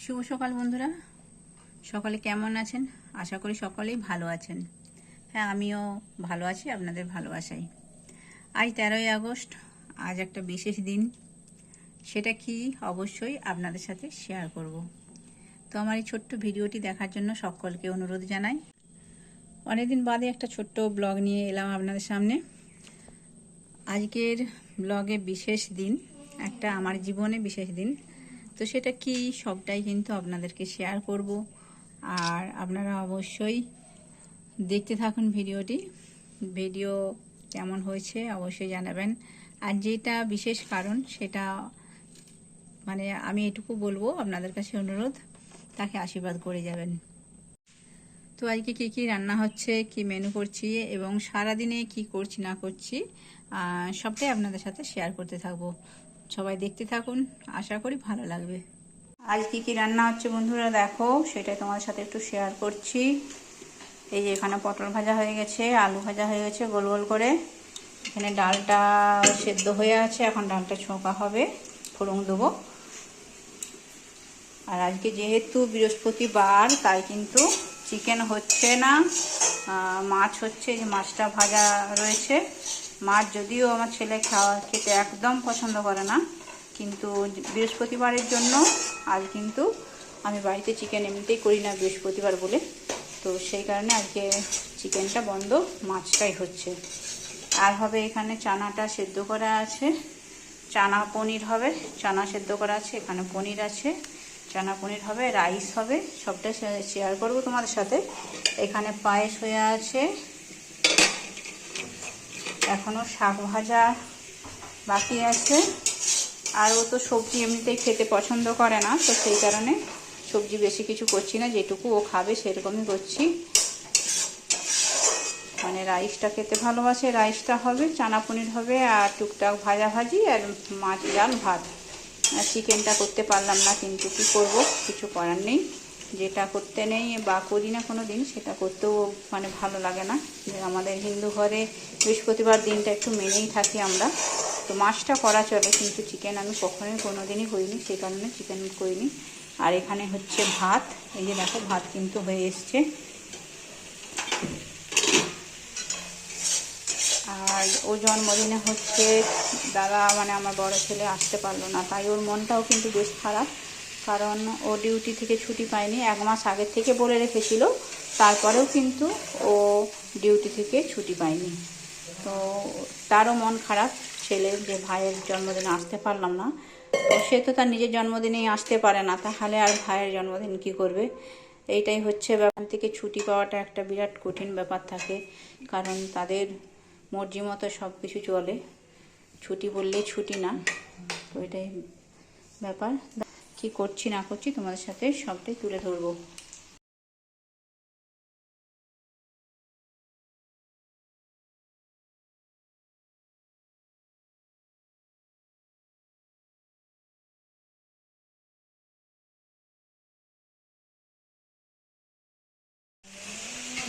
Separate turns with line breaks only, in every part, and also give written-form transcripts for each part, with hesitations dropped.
শুভ সকাল বন্ধুরা, সকলে কেমন আছেন? আশা করি সকলেই ভালো আছেন। হ্যাঁ, আমিও ভালো আছি আপনাদের ভালোবাসায়। আজ 13ই আগস্ট, আজ একটা বিশেষ দিন। সেটা কি অবশ্যই আপনাদের সাথে শেয়ার করব। তো আমার এই ছোট্ট ভিডিওটি দেখার জন্য সকলকে অনুরোধ জানাই। অনেকদিন বাদে একটা ছোট্ট ব্লগ নিয়ে এলাম আপনাদের সামনে। আজকের ব্লগে বিশেষ দিন, একটা আমার জীবনে বিশেষ দিন। তো সেটা কি সবটাই কিন্তু আপনাদেরকে শেয়ার করব, আর আপনারা অবশ্যই দেখতে থাকুন ভিডিওটি। ভিডিও কেমন হয়েছে অবশ্যই জানাবেন। আর যেটা বিশেষ কারণ সেটা মানে আমি এটুকু বলবো, আপনাদের কাছে অনুরোধ, তাকে আশীর্বাদ করে যাবেন। তো আজকে কী কী রান্না হচ্ছে, কি মেনু করছি এবং সারাদিনে কি করছি না করছি সবটাই আপনাদের সাথে শেয়ার করতে থাকবো। সবাই দেখতে থাকুন, আশা করি ভালো লাগবে। আজ কী কী রান্না হচ্ছে বন্ধুরা দেখো, সেটাই তোমাদের সাথে একটু শেয়ার করছি। এই যে এখানে পটল ভাজা হয়ে গেছে, আলু ভাজা হয়ে গেছে গোল গোল করে। এখানে ডালটা সেদ্ধ হয়ে আছে, এখন ডালটা ছোঁকা হবে, ফোড়ন দেবো। আর আজকে যেহেতু বৃহস্পতিবার, তাই কিন্তু চিকেন হচ্ছে না, মাছ হচ্ছে। যে মাছটা ভাজা রয়েছে। মাছ যদিও আমার ছেলে খেতে একদম পছন্দ করে না, কিন্তু বৃহস্পতিবারের জন্য আজ কিন্তু আমি বাড়িতে চিকেন এমনিতেই করি না বৃহস্পতিবার বলে, তো সেই কারণে আজকে চিকেনটা বন্ধ, মাছটাই হচ্ছে। আর হবে এখানে চানাটা সেদ্ধ করা আছে, চানা পনির হবে। চানা সেদ্ধ করা আছে, এখানে পনির আছে, চানা পনির হবে, রাইস হবে। সবটা শেয়ার করবো তোমাদের সাথে। এখানে পায়েস হয়ে আছে, এখনও শাক ভাজা বাকি আছে। আর ও তো সবজি এমনিতেই খেতে পছন্দ করে না, তো সেই কারণে সবজি বেশি কিছু করছি না, যেটুকু ও খাবে সেরকমই করছি। মানে রাইসটা খেতে ভালোবাসে, রাইসটা হবে, চানা পনির হবে, আর টুকটাক ভাজা ভাজি, আর মাছ ডাল ভাত। চিকেনটা করতে পারলাম না, কিন্তু কি করব, কিছু করার নেই। যেটা করতে নেই বা করি না কোনো দিন, সেটা করতেও মানে ভালো লাগে না। আমাদের হিন্দু ঘরে বৃহস্পতিবার দিনটা একটু মেনেই থাকি আমরা, তো মাছটা করা চলে, কিন্তু চিকেন আমি কখনোই কোনো দিনই করিনি, সেই কারণে চিকেন করিনি। আর এখানে হচ্ছে ভাত, এই যে দেখো ভাত কিন্তু হয়ে এসছে। আর ও জন্মদিনে হচ্ছে দাদা, মানে আমার বড় ছেলে আসতে পারলো না, তাই ওর মনটাও কিন্তু বেশ খারাপ। কারণ ও ডিউটি থেকে ছুটি পায়নি, 1 মাস আগের থেকে বলে রেখেছিল, তারপরেও কিন্তু ও ডিউটি থেকে ছুটি পায়নি। তো তারও মন খারাপ, ছেলের, যে ভাইয়ের জন্মদিনে আসতে পারলাম না। তো সে তো তার নিজের জন্মদিনেই আসতে পারে না, তাহলে আর ভাইয়ের জন্মদিন কি করবে। এইটাই হচ্ছে ব্যাপার। থেকে ছুটি পাওয়াটা একটা বিরাট কঠিন ব্যাপার থাকে, কারণ তাদের মর্জি মতো সব কিছু চলে, ছুটি বললেই ছুটি না। তো এটাই ব্যাপার। কি করছি না করছি তোমাদের সাথে সবটাই তুলে ধরবো।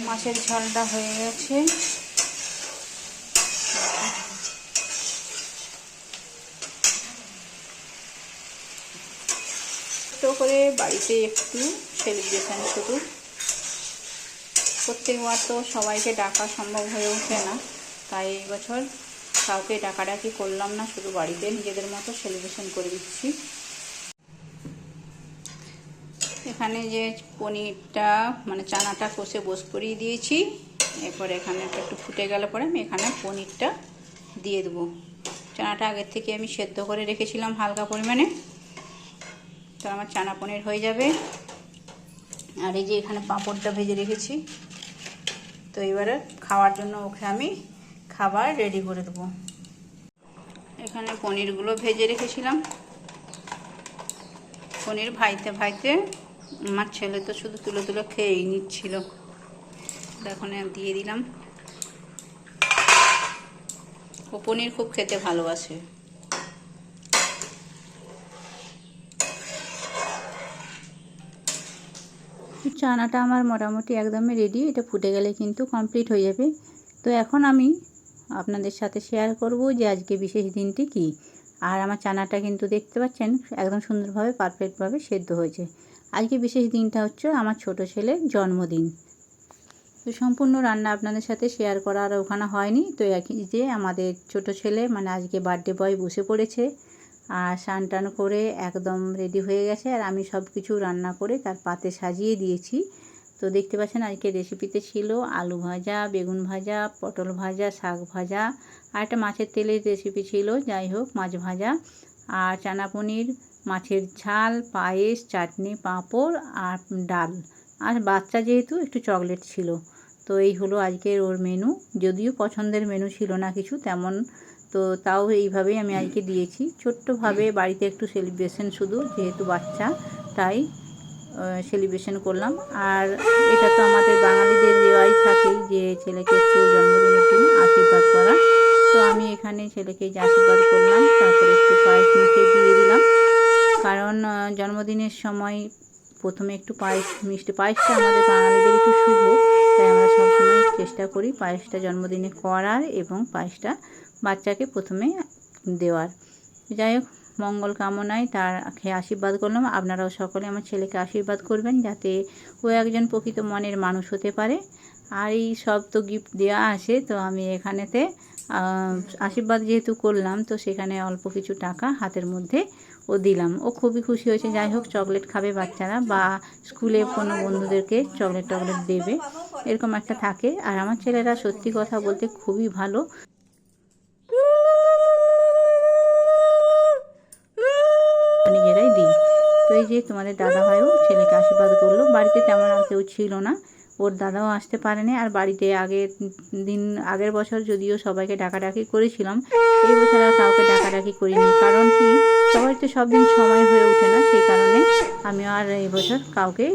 মাছের ঝালটা হয়ে গেছে, ছোটো করে বাড়িতে একটু সেলিব্রেশন শুধু। প্রত্যেকবার তো সবাইকে ডাকা সম্ভব হয়ে ওঠে না, তাই এই বছর কাউকে ডাকাডাকি করলাম না, শুধু বাড়িতে নিজেদের মতো সেলিব্রেশন করে দিচ্ছি। এখানে যে পনিরটা মানে চানাটা কষে বস করিয়ে দিয়েছি, এরপরে এখানে একটু ফুটে গেলে পরে আমি এখানে পনিরটা দিয়ে দেবো। চানাটা আগের থেকে আমি সেদ্ধ করে রেখেছিলাম হালকা পরিমাণে, তো আমার চানা পনির হয়ে যাবে। আর এই যে এখানে পাঁপড়টা ভেজে রেখেছি, তো এবারে খাওয়ার জন্য ওকে আমি খাবার রেডি করে দেবো। এখানে পনিরগুলো ভেজে রেখেছিলাম, পনির ভাইতে ভাইতে আমার ছেলে তো শুধু তুলে তুলে খেয়েই নিচ্ছিল, এখন দিয়ে দিলাম। ও পনির খুব খেতে ভালোবাসে। চানাটা আমার মোটামুটি একদমই রেডি, এটা ফুটে গেলে কিন্তু কমপ্লিট হয়ে যাবে। তো এখন আমি আপনাদের সাথে শেয়ার করব যে আজকে বিশেষ দিনটি কি। আর আমার চানাটা কিন্তু দেখতে পাচ্ছেন একদম সুন্দরভাবে পারফেক্টভাবে সেদ্ধ হয়েছে। আজকে বিশেষ দিনটা হচ্ছে আমার ছোট ছেলের জন্মদিন। তো সম্পূর্ণ রান্না আপনাদের সাথে শেয়ার করার ওখানে হয়নি। তো একই যে আমাদের ছোট ছেলে মানে আজকে বার্থডে বয় বসে পড়েছে আর স্নান টান করে একদম রেডি হয়ে গেছে, আর আমি সব কিছু রান্না করে তার পাতে সাজিয়ে দিয়েছি। তো দেখতে পাচ্ছেন আজকে রেসিপিতে ছিল আলু ভাজা, বেগুন ভাজা, পটল ভাজা, শাক ভাজা, আর একটা মাছের তেলের রেসিপি ছিল, যাই হোক মাছ ভাজা, আর চানা পনির, মাছের ঝাল, পায়েস, চাটনি, পাঁপড় আর ডাল, আর বাচ্চা যেহেতু একটু চকলেট ছিল। তো এই হলো আজকের ওর মেনু। যদিও পছন্দের মেনু ছিল না কিছু তেমন, তো তাও এইভাবেই আমি আজকে দিয়েছি ছোট্টভাবে। বাড়িতে একটু সেলিব্রেশন শুধু, যেহেতু বাচ্চা তাই সেলিব্রেশন করলাম। আর এটা তো আমাদের বাঙালিদের রেওয়াজ থাকেই যে ছেলেকে একটু জন্মদিনের দিন আশীর্বাদ করা। তো আমি এখানে ছেলেকে যে আশীর্বাদ করলাম, তারপরে একটু পায়েস মুখে দিয়ে দিলাম, কারণ জন্মদিনের সময় প্রথমে একটু পায়েস, মিষ্টি পায়েসটা আমাদের বাঙালিদের একটু শুভ, তাই আমরা সবসময় চেষ্টা করি পায়েসটা জন্মদিনে করার এবং পায়েসটা বাচ্চাকে প্রথমে দেওয়ার। যাই হোক, মঙ্গল কামনায় তার খেয়ে আশীর্বাদ করলাম। আপনারাও সকলে আমার ছেলেকে আশীর্বাদ করবেন যাতে ও একজন প্রকৃত মনের মানুষ হতে পারে। আর এই সব তো গিফট দেওয়া আছে, তো আমি এখানেতে আশীর্বাদ যেহেতু করলাম, তো সেখানে অল্প কিছু টাকা হাতের মধ্যে ও দিলাম। ও খুবই খুশি হয়েছে। যাই হোক, চকলেট খাবে বাচ্চারা বা স্কুলে কোনো বন্ধুদেরকে চকলেট টকলেট দেবে, এরকম একটা থাকে। আর আমার ছেলেরা সত্যি কথা বলতে খুবই ভালো, নিজেরাই দিই। তো এই যে তোমাদের দাদাভাইও ছেলেকে আশীর্বাদ করলো। বাড়িতে তেমন আর কেউ ছিল না, ওর দাদাও আসতে পারেনি। আর বাড়িতে আগের বছর যদিও সবাইকে ডাকাডাকি করেছিলাম, এই বছর আর কাউকে ডাকাডাকি করিনি। কারণ কি, সবাই তো সব দিন সময় হয়ে ওঠে না, সেই কারণে আমি আর এই বছর কাউকে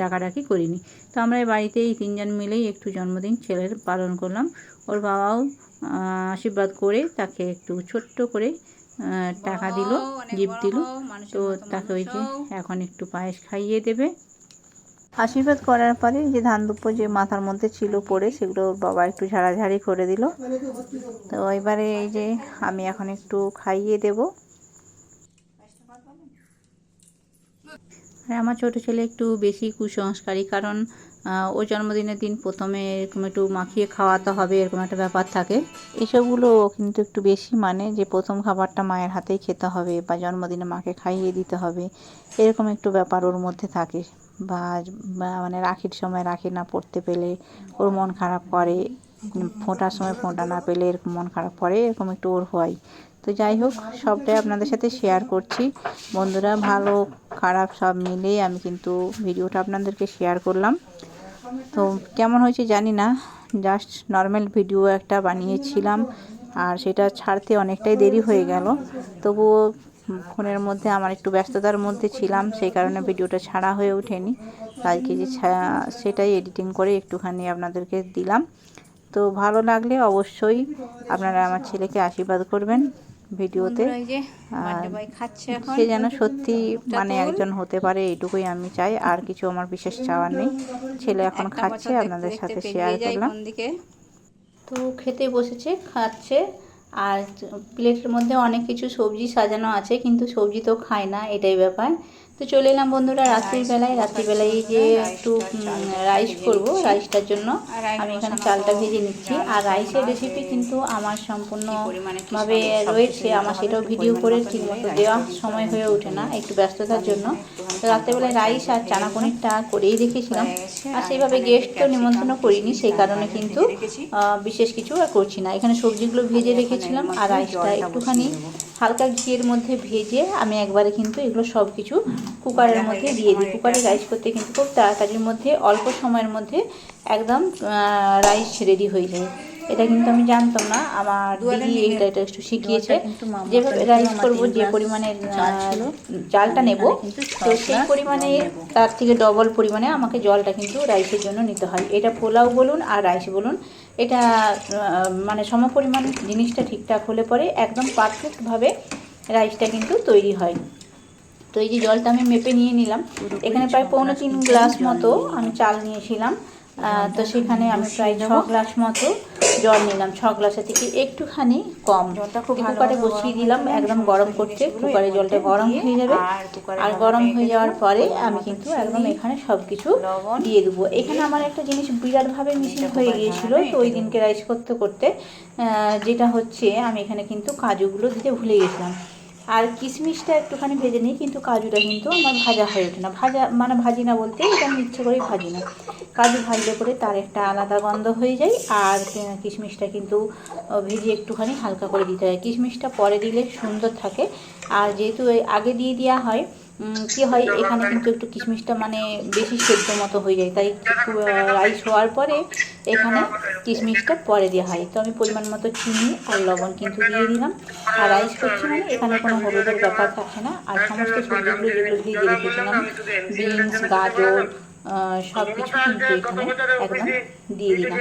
ডাকাডাকি করিনি। তো আমরা এই বাড়িতে এই তিনজন মিলেই একটু জন্মদিন ছেলের পালন করলাম। ওর বাবাও আশীর্বাদ করে তাকে একটু ছোট্ট করে টাকা দিল, গিফট দিল। তো তাকে ওই যে এখন একটু পায়েস খাইয়ে দেবে। আশীর্বাদ করার পরে যে ধান দুব্বো যে মাথার মধ্যে ছিল পড়ে, সেগুলো ওর বাবা একটু ঝাড়াঝাড়ি করে দিল। তো এবারে এই যে আমি এখন একটু খাইয়ে দেব। আর আমার ছোটো ছেলে একটু বেশি কুসংস্কারী, কারণ ওর জন্মদিনের দিন প্রথমে এরকম একটু মাখিয়ে খাওয়াতে হবে, এরকম একটা ব্যাপার থাকে। এসবগুলো কিন্তু একটু বেশি মানে, যে প্রথম খাবারটা মায়ের হাতেই খেতে হবে বা জন্মদিনে মাকে খাইয়ে দিতে হবে, এরকম একটু ব্যাপার ওর মধ্যে থাকে। বা মানে রাখির সময় রাখি না পড়তে পেলে ওর মন খারাপ করে, ফোঁটার সময় ফোঁটা না পেলে এরকম মন খারাপ করে, এরকম একটু ওর হয়। তো যাই হোক, সবটাই আপনাদের সাথে শেয়ার করছি বন্ধুরা, ভালো খারাপ সব মিলিয়ে আমি কিন্তু ভিডিওটা আপনাদেরকে শেয়ার করলাম। তো কেমন হয়েছে জানি না, জাস্ট নর্মাল ভিডিও একটা বানিয়েছিলাম, আর সেটা ছাড়তে অনেকটাই দেরি হয়ে গেল। তবুও ফোনের মধ্যে আমার একটু ব্যস্ততার মধ্যে ছিলাম, সেই কারণে ভিডিওটা ছাড়া হয়ে ওঠেনি। আজকে যে সেটাই এডিটিং করে একটুখানি আপনাদেরকে দিলাম। তো ভালো লাগলে অবশ্যই আপনারা আমার ছেলেকে আশীর্বাদ করবেন ভিডিওতে। সে যেন সত্যি মানে একজন হতে পারে, এইটুকুই আমি চাই, আর কিছু আমার বিশেষ চাওয়ার নেই। ছেলে এখন খাচ্ছে, আপনাদের সাথে শেয়ার করলাম। তো খেতে বসেছে, খাচ্ছে, আর প্লেটের মধ্যে অনেক কিছু সবজি সাজানো আছে, কিন্তু সবজি তো খায় না, এটাই ব্যাপার। তো চলে এলাম বন্ধুরা রাত্রিবেলায় যে একটু রাইস করব। রাইসটার জন্য আমি এখানে চালটা ভেজে নিচ্ছি। আর রাইসের রেসিপি কিন্তু আমার সম্পূর্ণভাবে রয়েছে, আমার সেটাও ভিডিও করে ঠিকমতো দেওয়া সময় হয়ে ওঠে না, একটু ব্যস্ততার জন্য। তো রাত্রেবেলায় রাইস আর চানা পনিরটা করেই রেখেছিলাম, আর সেইভাবে গেস্ট তো নিমন্ত্রণ করিনি, সেই কারণে কিন্তু বিশেষ কিছু আর করছি না। এখানে সবজিগুলো ভেজে রেখেছিলাম, আর রাইসটা একটুখানি হালকা ঘিয়ের মধ্যে ভেজে আমি একবারে কিন্তু এগুলো সব কিছু কুকারের মধ্যে দিয়ে দিই। কুকারে রাইস করতে কিন্তু খুব তাড়াতাড়ির মধ্যে, অল্প সময়ের মধ্যে একদম রাইস রেডি হয়ে যায়। এটা কিন্তু আমি জানতাম না, আমার দিদি এটা একটু শিখিয়েছে। যেভাবে রাইস করবো, যে পরিমাণে চালটা নেব, তো সেই পরিমাণে তার থেকে ডবল পরিমাণে আমাকে জলটা কিন্তু রাইসের জন্য নিতে হয়। এটা পোলাও বলুন আর রাইস বলুন, এটা মানে সমপরিমাণ জিনিসটা ঠিকঠাক হলে পরে একদম পারফেক্টভাবে রাইসটা কিন্তু তৈরি হয়। তো এই যে জলটা আমি মেপে নিয়ে নিলাম, এখানে প্রায় 3.25 গ্লাস মতো আমি চাল নিয়েছিলাম। তো সেখানে আমি প্রায় 6 গ্লাস মতো
জল নিলাম, 6 গ্লাসের থেকে একটুখানি কম। কুকারে বসিয়ে দিলাম একদম গরম করতে। কুকারে জলটা গরম হয়ে যাবে, আর গরম হয়ে যাওয়ার পরে আমি কিন্তু একদম এখানে সব কিছু দিয়ে দেবো। এখানে আমার একটা জিনিস বিরাটভাবে মিসিং হয়ে গিয়েছিল, তো ওই দিনকে রাইস করতে করতে যেটা হচ্ছে, আমি এখানে কিন্তু কাজুগুলো দিতে ভুলে গেছিলাম। আর কিশমিশটা একটুখানি ভেজে নিই, কিন্তু কাজুটা কিন্তু আমার ভাজা হয়ে ওঠে না। ভাজা মানে ভাজি না বলতে, এটা আমি ইচ্ছে করেই ভাজি না। কাজু ভাজলে পরে তার একটা আলাদা গন্ধ হয়ে যায়, আর কিশমিশটা কিন্তু ভেজে একটুখানি হালকা করে দিতে হয়। কিশমিশটা পরে দিলে সুন্দর থাকে, আর যেহেতু আগে দিয়ে দেওয়া হয়, কী হয় এখানে কিন্তু একটু কিশমিশটা মানে বেশি সেদ্ধ মতো হয়ে যায়, তাই রাইস হওয়ার পরে এখানে কিশমিশটা পরে দেওয়া হয়। তো আমি পরিমাণ মতো চিনি আর লবণ কিন্তু দিয়ে দিলাম। আর রাইস করছি মানে এখানে কোনো হলুদের ব্যাপার থাকে না। আর সমস্ত সবজিগুলো যেগুলো ভিজিয়ে রেখেছিলাম, বিনস, গাজর, সব কিছু কিন্তু এখানে একদম দিয়ে দিলাম।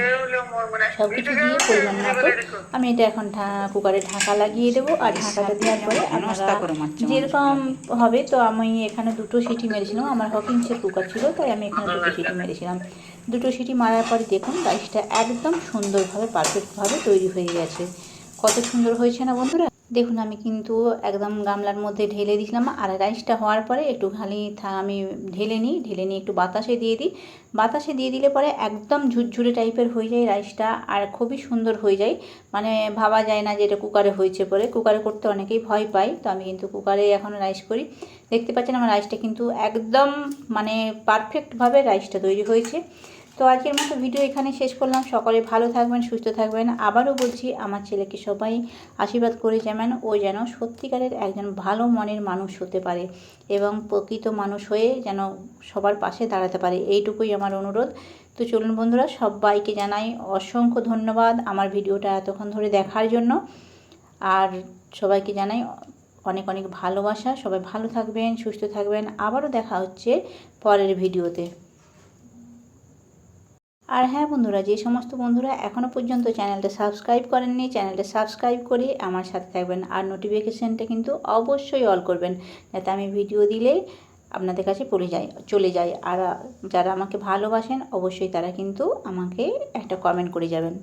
সব কিছু দিয়ে পরিমাণ মতো আমি এটা এখন কুকারে ঢাকা লাগিয়ে দেবো। আর ঢাকাটা দেওয়ার পরে আপনারা যেরকম হবে, তো আমি এখানে 2টো সিটি মেরেছিলাম। আমার হকিংসের কুকার ছিল, তাই আমি এখানে 2টো সিটি মেরেছিলাম। 2টো সিটি মারার পরে দেখুন রাইসটা একদম সুন্দরভাবে পারফেক্টভাবে তৈরি হয়ে গেছে। কত সুন্দর হয়েছে না বন্ধুরা? দেখুন আমি কিন্তু একদম গামলার মধ্যে ঢেলে দিয়েছিলাম। আর রাইসটা হওয়ার পরে একটুখানি আমি ঢেলে নিয়ে একটু বাতাসে দিয়ে দিই। বাতাসে দিয়ে দিলে পরে একদম ঝুরঝুরে টাইপের হয়ে যায় রাইসটা, আর খুবই সুন্দর হয়ে যায়। মানে ভাবা যায় না যে এটা কুকারে হয়েছে। পরে কুকারে করতে অনেকেই ভয় পায়, তো আমি কিন্তু কুকারে এখন রাইস করি। দেখতে পাচ্ছেন আমার রাইসটা কিন্তু একদম মানে পারফেক্টভাবে রাইসটা তৈরি হয়েছে। তো আজকের মতো ভিডিও এখানে শেষ করলাম। সকলে ভালো থাকবেন, সুস্থ থাকবেন। আবারও বলছি, আমার ছেলেকে সবাই আশীর্বাদ করে যাবেন, ও যেন সত্যিকারের একজন ভালো মনের মানুষ হতে পারে এবং প্রকৃত মানুষ হয়ে যেন সবার পাশে দাঁড়াতে পারে, এইটুকুই আমার অনুরোধ। তো চলুন বন্ধুরা, সবাইকে জানাই অসংখ্য ধন্যবাদ আমার ভিডিওটা এতক্ষণ ধরে দেখার জন্য। আর সবাইকে জানাই অনেক অনেক ভালোবাসা। সবাই ভালো থাকবেন, সুস্থ থাকবেন। আবারও দেখা হচ্ছে পরের ভিডিওতে। আর হ্যাঁ বন্ধুরা, যে সমস্ত বন্ধুরা এখনও পর্যন্ত চ্যানেলটা সাবস্ক্রাইব করেননি, চ্যানেলটা সাবস্ক্রাইব করে আমার সাথে থাকবেন। আর নোটিফিকেশানটা কিন্তু অবশ্যই অল করবেন, যাতে আমি ভিডিও দিলে আপনাদের কাছে চলে যায়। আর যারা আমাকে ভালোবাসেন অবশ্যই তারা কিন্তু আমাকে একটা কমেন্ট করে যাবেন।